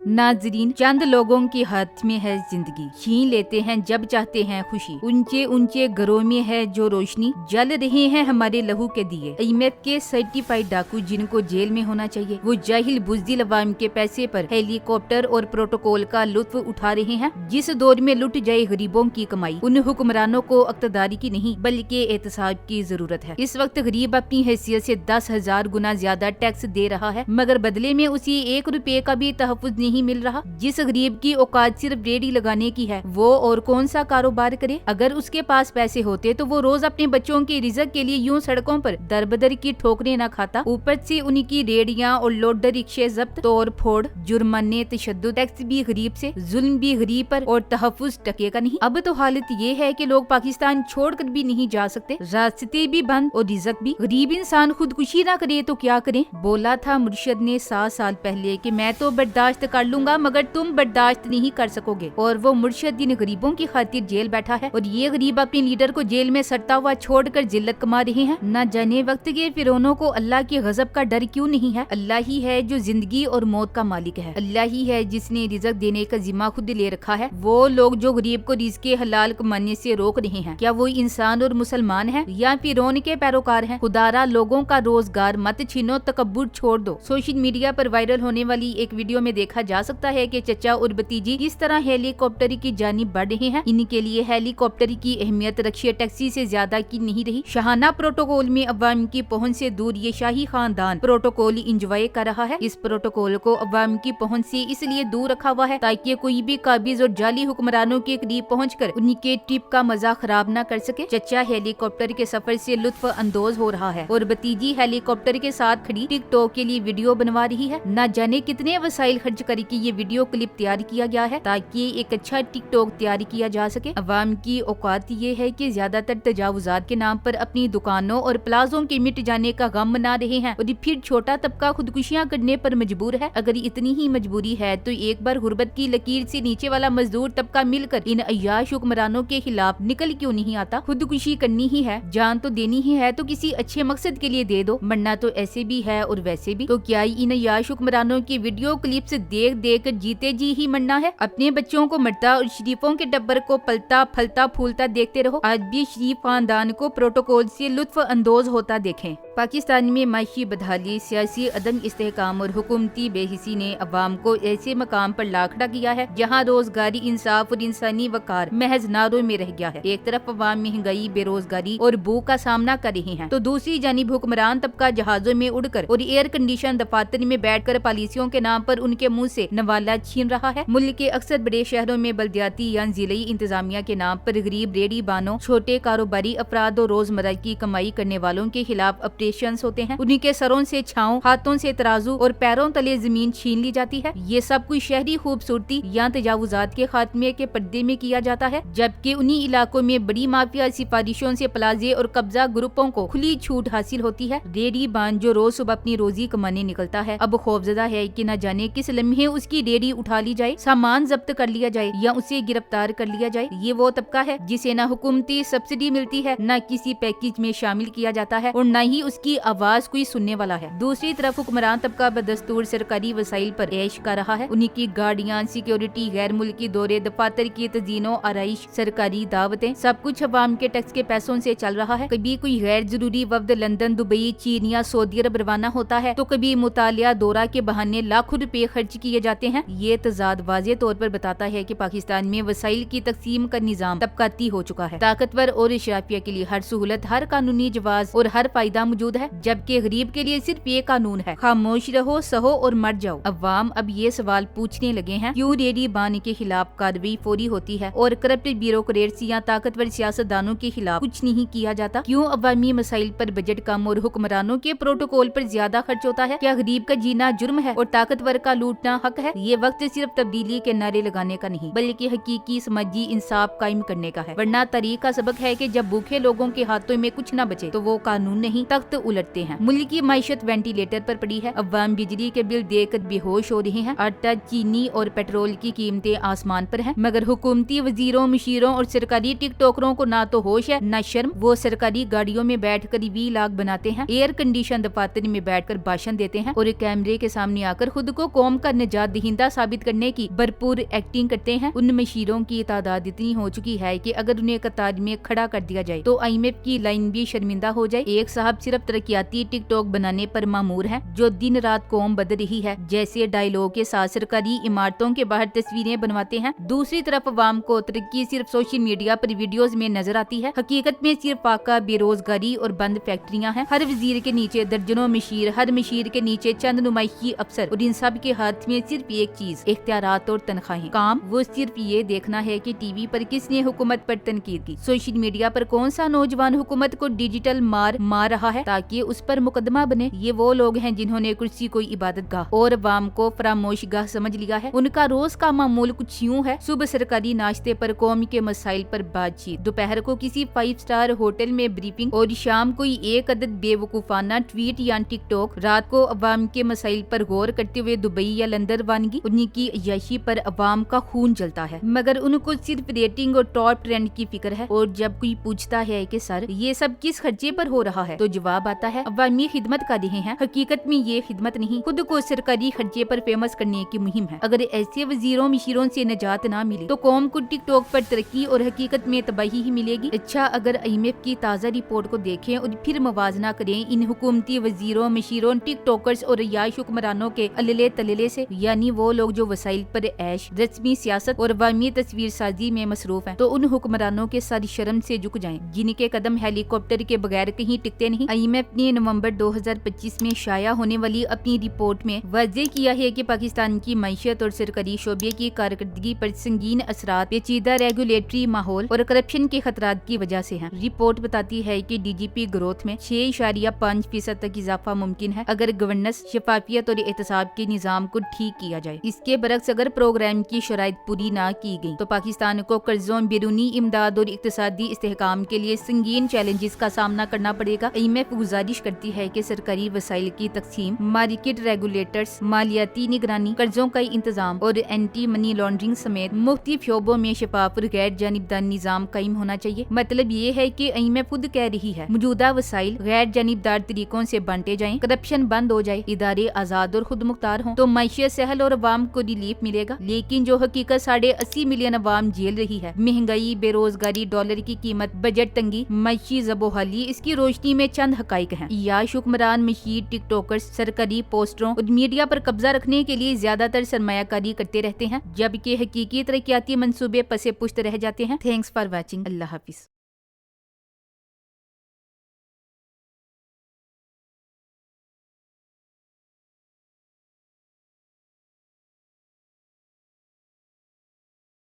नाजरीन, चंद लोगों के हाथ में है जिंदगी, छीन लेते हैं जब चाहते हैं खुशी। ऊंचे ऊंचे घरों में है जो रोशनी, जल रहे हैं हमारे लहू के दिए। अहमियत के सर्टिफाइड डाकू जिनको जेल में होना चाहिए, वो जाहिल बुज़दिल अवाम के पैसे पर हेलीकॉप्टर और प्रोटोकॉल का लुत्फ उठा रहे हैं। जिस दौर में लुट जाए गरीबों की कमाई, उन हुक्मरानों को इक़्तिदारी की नहीं बल्कि एहतसाब की जरूरत है। इस वक्त गरीब अपनी हैसियत से 10,000 गुना ज्यादा टैक्स दे रहा है, मगर बदले में उसे 1 रुपए का भी तहफ़्फ़ुज़ नहीं मिल रहा। जिस गरीब की औकात सिर्फ रेडी लगाने की है, वो और कौन सा कारोबार करे। अगर उसके पास पैसे होते तो वो रोज अपने बच्चों के रिज़्क़ के लिए यूं सड़कों पर दर बदर की ठोकरें न खाता। ऊपर से उनकी रेडियां और लोडर रिक्शे जब्त, तोड़ फोड़, जुर्माने, तशद्दुद, टैक्स भी गरीब से, जुल्म भी गरीब पर, और तहफ़्फ़ुज़ टके का नहीं। अब तो हालत ये है कि लोग पाकिस्तान छोड़कर भी नहीं जा सकते, रास्ते भी बंद और रिज़्क़ भी। गरीब इंसान खुदकुशी ना करे तो क्या करे। बोला था मुर्शद ने 7 साल पहले कि मैं तो बर्दाश्त कर लूंगा मगर तुम बर्दाश्त नहीं कर सकोगे, और वो मुर्शद इन गरीबों की खातिर जेल बैठा है। और ये गरीब अपने लीडर को जेल में सड़ता हुआ छोड़कर जिल्लत कमा रहे हैं। न जाने वक्त के फिरौनों को अल्लाह के गजब का डर क्यों नहीं है। अल्लाह ही है जो जिंदगी और मौत का मालिक है। अल्लाह ही है जिसने रिज़्क़ देने का जिम्मा खुद ले रखा है। वो लोग जो गरीब को रिज़्क़ हलाल कमाने से रोक रहे हैं, क्या वो इंसान और मुसलमान है या फिरौन के पैरोकार हैं? खुदारा लोगों का रोजगार मत छीनो, तकब्बुर छोड़ दो। सोशल मीडिया पर वायरल होने वाली एक वीडियो में देखा जा सकता है कि चचा और भतीजी किस तरह हेलीकॉप्टर की जानिब बढ़ रहे हैं। इनके लिए हेलीकॉप्टर की अहमियत रक्षा टैक्सी से ज्यादा की नहीं रही। शाहाना प्रोटोकॉल में अवाम की पहुंच से दूर ये शाही खानदान प्रोटोकॉल इंजॉय कर रहा है। इस प्रोटोकॉल को अवाम की पहुंच से इसलिए दूर रखा हुआ है ताकि कोई भी काबिज और जाली हुक्मरानों के करीब पहुंचकर उनके ट्रिप का मजा खराब न कर सके। चचा हेलीकॉप्टर के सफर से लुत्फ अंदोज हो रहा है और भतीजी हेलीकॉप्टर के साथ खड़ी टिकटॉक के लिए वीडियो बनवा रही है। न जाने कितने वसाइल खर्च करके ये वीडियो क्लिप तैयार किया गया है ताकि एक अच्छा टिकटॉक तैयार किया जा सके। अवाम की औकात ये है कि ज्यादातर तजावुजात के नाम पर अपनी दुकानों और प्लाजों के मिट जाने का गम मना रहे हैं और फिर छोटा तबका खुदकुशियां करने पर मजबूर है। अगर इतनी ही मजबूरी है तो एक बार गुर्बत की लकीर से नीचे वाला मजदूर तबका मिलकर इन अय्याश हुक्मरानों के खिलाफ निकल क्यों नहीं आता। खुदकुशी करनी ही है, जान तो देनी ही है तो किसी अच्छे मकसद के लिए दे दो, मरना तो ऐसे भी है और वैसे भी। तो क्या इन अय्याश हुक्मरानों की वीडियो क्लिप से देख देख कर जीते जी ही मरना है? अपने बच्चों को मरता और शरीफों के टब्बर को पलता फलता फूलता देखते रहो। आज भी शरीफ खानदान को प्रोटोकॉल से लुत्फ अंदोज होता देखें। पाकिस्तान में माशी बदहाली, सियासी अदम इस्तेहकाम और हुकूमती बेहिसी ने अवाम को ऐसे मकाम पर ला खड़ा किया है जहाँ रोजगारी, इंसाफ और इंसानी वकार महज नारों में रह गया है। एक तरफ अवाम महंगाई, बेरोजगारी और भूख का सामना कर रहे हैं, तो दूसरी जानिब हुक्मरान तबका जहाजों में उड़कर और एयर कंडीशन दफातर में बैठकर पॉलिसियों के नाम पर उनके मुंह से नवाला छीन रहा है। मुल्क के अक्सर बड़े शहरों में बल्दियाती या जिले इंतजामिया के नाम पर गरीब रेडी बानों, छोटे कारोबारी अफराद और रोजमर्रा की कमाई करने वालों के खिलाफ ऑपरेशन होते हैं। उन्हीं सरों से छांव, हाथों से तराजू और पैरों तले जमीन छीन ली जाती है। ये सब कुछ शहरी खूबसूरती या तजावुजात के खात्मे के पर्दे में किया जाता है, जबकि उन्हीं इलाकों में बड़ी माफिया सिफारिशों से प्लाजे और कब्जा ग्रुपों को खुली छूट हासिल होती है। रेडी बान जो रोज सुबह अपनी रोजी कमाने निकलता है, अब खौफजदा है कि न जाने किस लम्हे उसकी रेडी उठा ली जाए, सामान जब्त कर लिया जाए या उसे गिरफ्तार कर लिया जाए। ये वो तबका है जिसे न हुकूमती सब्सिडी मिलती है, न किसी पैकेज में शामिल किया जाता है और न ही उसकी आवाज कोई सुनने वाला है। दूसरी तरफ हुक्मरान तबका बदस्तूर सरकारी वसाइल पर ऐश कर रहा है। उन्हीं की गाड़ियां, सिक्योरिटी, गैर मुल्की दौरे, दफातर की तजीनो आराइश, सरकारी दावतें, सब कुछ अवाम के टैक्स के पैसों से चल रहा है। कभी कोई गैर जरूरी वफ्द लंदन, दुबई, चीन या सऊदी अरब रवाना होता है तो कभी मुतालिया दौरा के बहाने लाखों रुपए खर्च किए जाते हैं। ये तजाद वाज़े तौर पर बताता है कि पाकिस्तान में वसाइल की तकसीम का निजाम तबकाती हो चुका है। ताकतवर और इशराफिया के लिए हर सहूलत, हर कानूनी जवाज और हर फायदा मौजूद है, जबकि गरीब के लिए सिर्फ ये कानून है, खामोश रहो, सहो और मर जाओ। अवाम अब ये सवाल पूछने लगे हैं, क्यों रेडी बान के खिलाफ कार्रवाई फौरी होती है और करप्ट ब्यूरोक्रेट्स या ताकतवर सियासतदानों के खिलाफ कुछ नहीं किया जाता? क्यों अवामी मसाइल पर बजट कम और हुक्मरानों के प्रोटोकॉल पर ज्यादा खर्च होता है? क्या गरीब का जीना जुर्म है और ताकतवर का लूटना हक है? ये वक्त सिर्फ तब्दीली के नारे लगाने का नहीं बल्कि हकीकी समाजी इंसाफ कायम करने का है। वरना तारीख का सबक है कि जब भूखे लोगों के हाथों में कुछ न बचे तो वो कानून नहीं तख्त उलटते हैं। मुल्क की माइशत वेंटिलेटर पर पड़ी है। अवाम बिजली के बिल देकर बेहोश हो रहे हैं। आटा, चीनी और पेट्रोल की कीमतें आसमान पर हैं, मगर हुकूमती वजीरों, मशीरों और सरकारी टिकटॉकरों को ना तो होश है न शर्म। वो सरकारी गाड़ियों में बैठकर व्लॉग बनाते हैं, एयर कंडीशन दफातर में बैठकर भाषण देते हैं और कैमरे के सामने आकर खुद को कौम का نجات دہندہ ثابت کرنے کی بھرپور ایکٹنگ کرتے ہیں۔ ان مشیروں کی تعداد اتنی ہو چکی ہے کہ اگر انہیں قطار میں کھڑا کر دیا جائے تو IMF کی لائن بھی شرمندہ ہو جائے۔ ایک صاحب صرف ترقیاتی ٹک ٹاک بنانے پر مامور ہیں جو دن رات قوم بدل رہی ہے جیسے ڈائیلاگ کے ساتھ سرکاری عمارتوں کے باہر تصویریں بنواتے ہیں۔ دوسری طرف عوام کو ترقی صرف سوشل میڈیا پر ویڈیوز میں نظر آتی ہے، حقیقت میں صرف فاقہ بے روزگاری اور بند فیکٹریاں ہیں۔ ہر وزیر کے نیچے درجنوں مشیر، ہر مشیر کے نیچے چند نمائشی افسر، اور ان سب کے ہاتھ میں صرف ایک چیز، اختیارات اور تنخواہیں۔ کام وہ صرف یہ دیکھنا ہے کہ ٹی وی پر کس نے حکومت پر تنقید کی، سوشل میڈیا پر کون سا نوجوان حکومت کو ڈیجیٹل مار رہا ہے تاکہ اس پر مقدمہ بنے۔ یہ وہ لوگ ہیں جنہوں نے کرسی کو عبادت گاہ اور عوام کو فراموش گاہ سمجھ لیا ہے۔ ان کا روز کا معمول کچھ یوں ہے: صبح سرکاری ناشتے پر قوم کے مسائل پر بات چیت، دوپہر کو کسی 5 اسٹار ہوٹل میں بریفنگ، اور شام کوئی ایک عدد بے وقوفانہ ٹویٹ یا ٹک ٹاک، رات کو عوام کے مسائل پر غور کرتے ہوئے دبئی یا لندن روانگی۔ انہی کی عیاشی پر عوام کا خون جلتا ہے مگر ان کو صرف ریٹنگ اور ٹاپ ٹرینڈ کی فکر ہے۔ اور جب کوئی پوچھتا ہے کہ سر یہ سب کس خرچے پر ہو رہا ہے تو جواب آتا ہے عوامی خدمت کر رہے ہیں۔ حقیقت میں یہ خدمت نہیں، خود کو سرکاری خرچے پر فیمس کرنے کی مہم ہے۔ اگر ایسے وزیروں مشیروں سے نجات نہ ملے تو قوم کو ٹک ٹاک پر ترقی اور حقیقت میں تباہی ہی ملے گی۔ اچھا، اگر IMF کی تازہ رپورٹ کو دیکھیں اور پھر موازنہ کریں ان حکومتی وزیروں مشیروں ٹک ٹاکرز اور عیاش حکمرانوں کے اللے تللے سے، یعنی وہ لوگ جو وسائل پر عیش، رسمی سیاست اور عوامی تصویر سازی میں مصروف ہیں، تو ان حکمرانوں کے سر شرم سے جھک جائیں جن کے قدم ہیلی کاپٹر کے بغیر کہیں ٹکتے نہیں۔ IMF نے نومبر 2025 میں شائع ہونے والی اپنی رپورٹ میں واضح کیا ہے کہ پاکستان کی معیشت اور سرکاری شعبے کی کارکردگی پر سنگین اثرات پیچیدہ ریگولیٹری ماحول اور کرپشن کے خطرات کی وجہ سے ہیں۔ رپورٹ بتاتی ہے کہ DGP گروتھ میں 6.5% تک اضافہ ممکن ہے اگر گورننس، شفافیت اور احتساب کے نظام کو ٹھیک کیا جائے۔ اس کے برعکس اگر پروگرام کی شرائط پوری نہ کی گئی تو پاکستان کو قرضوں، بیرونی امداد اور اقتصادی استحکام کے لیے سنگین چیلنجز کا سامنا کرنا پڑے گا۔ IMF گزارش کرتی ہے کہ سرکاری وسائل کی تقسیم، مارکیٹ ریگولیٹرز، مالیاتی نگرانی، قرضوں کا انتظام اور اینٹی منی لانڈرنگ سمیت مختلف شعبوں میں شفاف اور غیر جانبدار نظام قائم ہونا چاہیے۔ مطلب یہ ہے کہ IMF خود کہہ رہی ہے موجودہ وسائل غیر جانبدار طریقوں سے بانٹے جائیں، کرپشن بند ہو جائے، ادارے آزاد اور خود مختار ہوں تو معیشت سہل اور عوام کو ریلیف ملے گا۔ لیکن جو حقیقت 80 ملین عوام جھیل رہی ہے، مہنگائی، بے روزگاری، ڈالر کی قیمت، بجٹ تنگی، معاشی زبوحالی، اس کی روشنی میں چند حقائق ہیں۔ عیاش حکمران، مشیر، ٹک ٹاکرز سرکاری پوسٹروں اور میڈیا پر قبضہ رکھنے کے لیے زیادہ تر سرمایہ کاری کرتے رہتے ہیں جبکہ حقیقی ترقیاتی منصوبے پس پشت رہ جاتے ہیں۔ Thanks for watching. اللہ حافظ۔